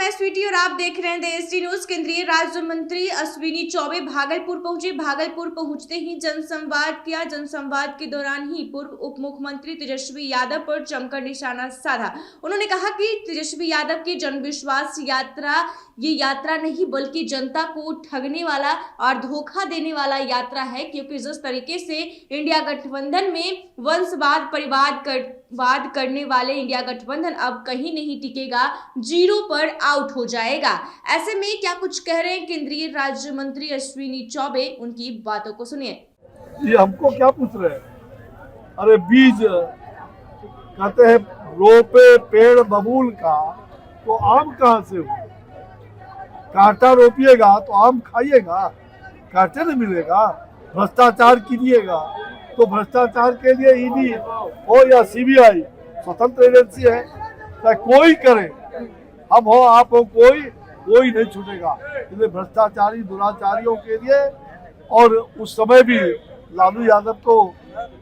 मैं स्वीटी और आप देख रहे हैं देश न्यूज। केंद्रीय राज्य मंत्री अश्विनी चौबे भागलपुर पहुंचे। भागलपुर पहुंचते ही जनसंवाद किया। जनसंवाद के दौरान ही पूर्व उप मुख्यमंत्री तेजस्वी यादव पर जमकर निशाना साधा। उन्होंने कहा कि तेजस्वी यादव की जनविश्वास यात्रा ये यात्रा नहीं बल्कि जनता को ठगने वाला और धोखा देने वाला यात्रा है, क्योंकि जिस तरीके से इंडिया गठबंधन में वंशवाद परिवारवाद करने वाले इंडिया गठबंधन अब कहीं नहीं टिकेगा, जीरो पर आउट हो जाएगा। ऐसे में क्या कुछ कह रहे हैं केंद्रीय राज्य मंत्री अश्विनी चौबे, उनकी बातों को सुनिए। ये हमको क्या पूछ रहे हैं? अरे बीज कहते हैं रोपे पेड़ बबूल का तो आम कहाँ से हो? कांटा रोपिएगा तो आम खाइएगा, कांटे नहीं मिलेगा। भ्रष्टाचार कीजिएगा तो भ्रष्टाचार के लिए ईडी हो या सीबीआई स्वतंत्र एजेंसी है, चाहे कोई करे, हम हो आप हो, कोई नहीं छूटेगा। इसलिए भ्रष्टाचारी दुराचारियों के लिए। और उस समय भी लालू यादव तो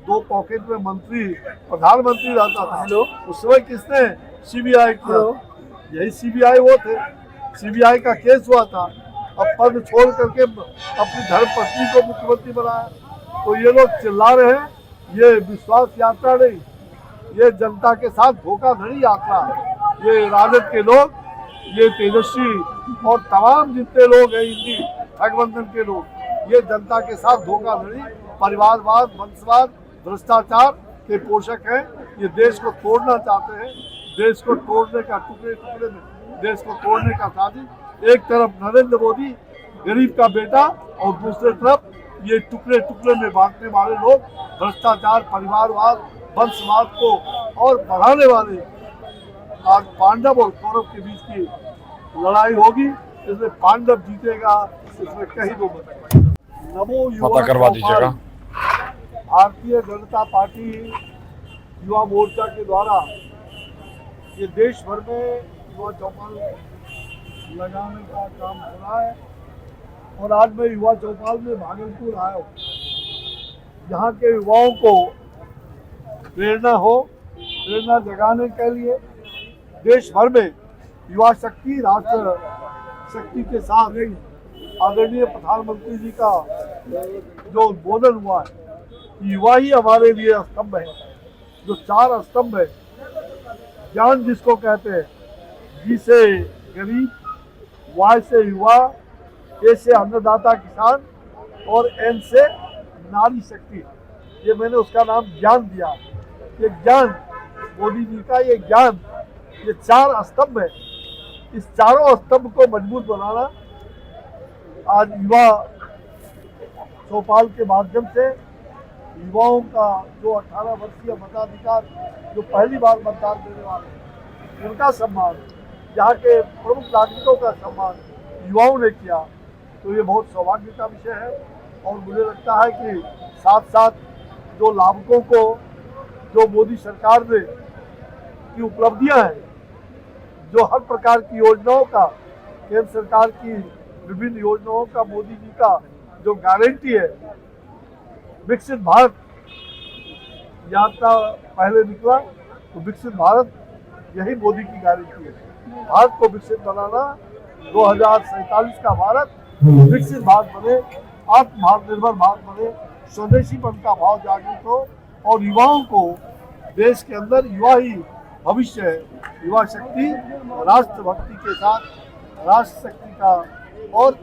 2 पॉकेट में मंत्री प्रधानमंत्री रहता था। उस समय किसने सीबीआई किया? यही सीबीआई वो थे। सीबीआई का केस हुआ था। अब पद छोड़ करके अपनी धर्मपत्नी को मुख्यमंत्री बनाया। तो ये लोग चिल्ला रहे हैं, ये विश्वास यात्रा नहीं, ये जनता के साथ धोखाधड़ी यात्रा है। ये राजद के लोग, ये तेजस्वी और तमाम जितने लोग हैं इंडी गठबंधन के लोग, ये जनता के साथ धोखाधड़ी, परिवारवाद, वंशवाद, भ्रष्टाचार के पोषक हैं। ये देश को तोड़ना चाहते हैं। देश को तोड़ने का टुकड़े टुकड़े में देश को तोड़ने का साजिश। एक तरफ नरेंद्र मोदी गरीब का बेटा और दूसरे तरफ ये टुकड़े टुकड़े में बांटने वाले लोग, भ्रष्टाचार, परिवारवाद, वंशवाद को और बढ़ाने वाले। आज पांडव और कौरव के बीच की लड़ाई होगी, इसमें पांडव जीतेगा, इसमें कहीं दो मत। नमो युवा करवा दीजिएगा। भारतीय जनता पार्टी युवा मोर्चा के द्वारा ये देश भर में युवा चौपाल लगाने का काम हो रहा है। और आज मैं युवा चौपाल में भागलपुर आया हूँ। यहाँ के युवाओं को प्रेरणा जगाने के लिए देश भर में युवा शक्ति, राष्ट्र शक्ति के साथ आदरणीय प्रधानमंत्री जी का जो उद्बोधन हुआ है, युवा ही हमारे लिए स्तंभ है। जो 4 स्तंभ है, ज्ञान जिसको कहते हैं, जी से गरीब, वाई से युवा, ए से अन्नदाता किसान और एन से नारी शक्ति। ये मैंने उसका नाम ज्ञान दिया। ये ज्ञान मोदी जी का, ये ज्ञान, ये 4 स्तंभ है। इस चारों स्तंभ को मजबूत बनाना आज युवा चौपाल के माध्यम से युवाओं का जो 18 वर्षीय मताधिकार, जो पहली बार मतदान देने वाले, उनका सम्मान, यहाँ के प्रमुख नागरिकों का सम्मान युवाओं ने किया, तो ये बहुत सौभाग्य का विषय है। और मुझे लगता है कि साथ साथ जो लाभुकों को, जो मोदी सरकार ने की उपलब्धियां हैं, जो हर प्रकार की योजनाओं का, केंद्र सरकार की विभिन्न योजनाओं का, मोदी जी का जो गारंटी है, विकसित भारत यात्रा पहले निकला तो विकसित भारत यही मोदी की गारंटी है। भारत को विकसित बनाना, 2047 का भारत विकसित भारत बने, आत्मनिर्भर भारत बने, स्वदेशीपन का भाव जागृत हो और युवाओं को देश के अंदर युवा ही भविष्य है। युवा शक्ति राष्ट्रभक्ति के साथ राष्ट्र शक्ति का और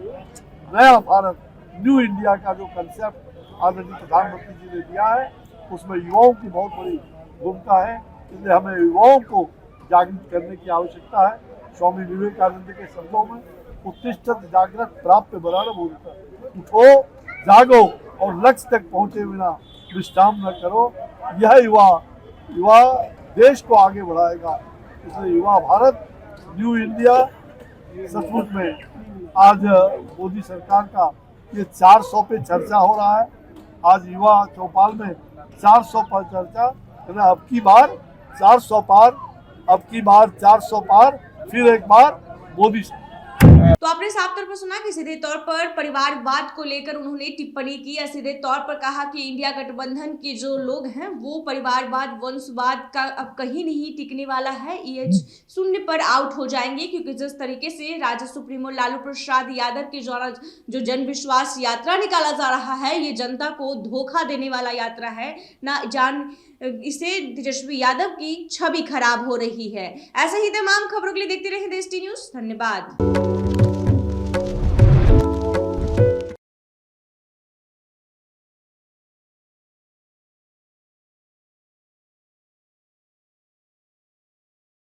नया भारत, न्यू इंडिया का जो कंसेप्ट आदरणीय प्रधानमंत्री जी ने दिया है, उसमें युवाओं की बहुत बड़ी भूमिका है। इसलिए हमें युवाओं को जागृत करने की आवश्यकता है। स्वामी विवेकानंद के शब्दों में उत्तिष्ठत जागृत प्राप्त बराबर बोलता है, उठो जागो और लक्ष्य तक पहुंचे बिना विश्राम न करो। यह युवा देश को आगे बढ़ाएगा। इसलिए युवा भारत, न्यू इंडिया, सचमुच में आज मोदी सरकार का ये 400 पे चर्चा हो रहा है। आज युवा चौपाल में 400 पर चर्चा, अब की बार 400 पार, अब की बार 400 पार, फिर एक बार मोदी से। तो आपने साफ तौर पर सुना कि सीधे तौर पर परिवारवाद को लेकर उन्होंने टिप्पणी की या सीधे तौर पर कहा कि इंडिया गठबंधन के जो लोग हैं वो परिवारवाद वंशवाद का अब कहीं नहीं टिकने वाला है, ये शून्य पर आउट हो जाएंगे, क्योंकि जिस तरीके से राज्य सुप्रीमो लालू प्रसाद यादव के द्वारा जो जन विश्वास यात्रा निकाला जा रहा है ये जनता को धोखा देने वाला यात्रा है ना, जान इसे तेजस्वी यादव की छवि खराब हो रही है। ऐसे ही तमाम खबरों के लिए देखते रहिए देश टी न्यूज। धन्यवाद।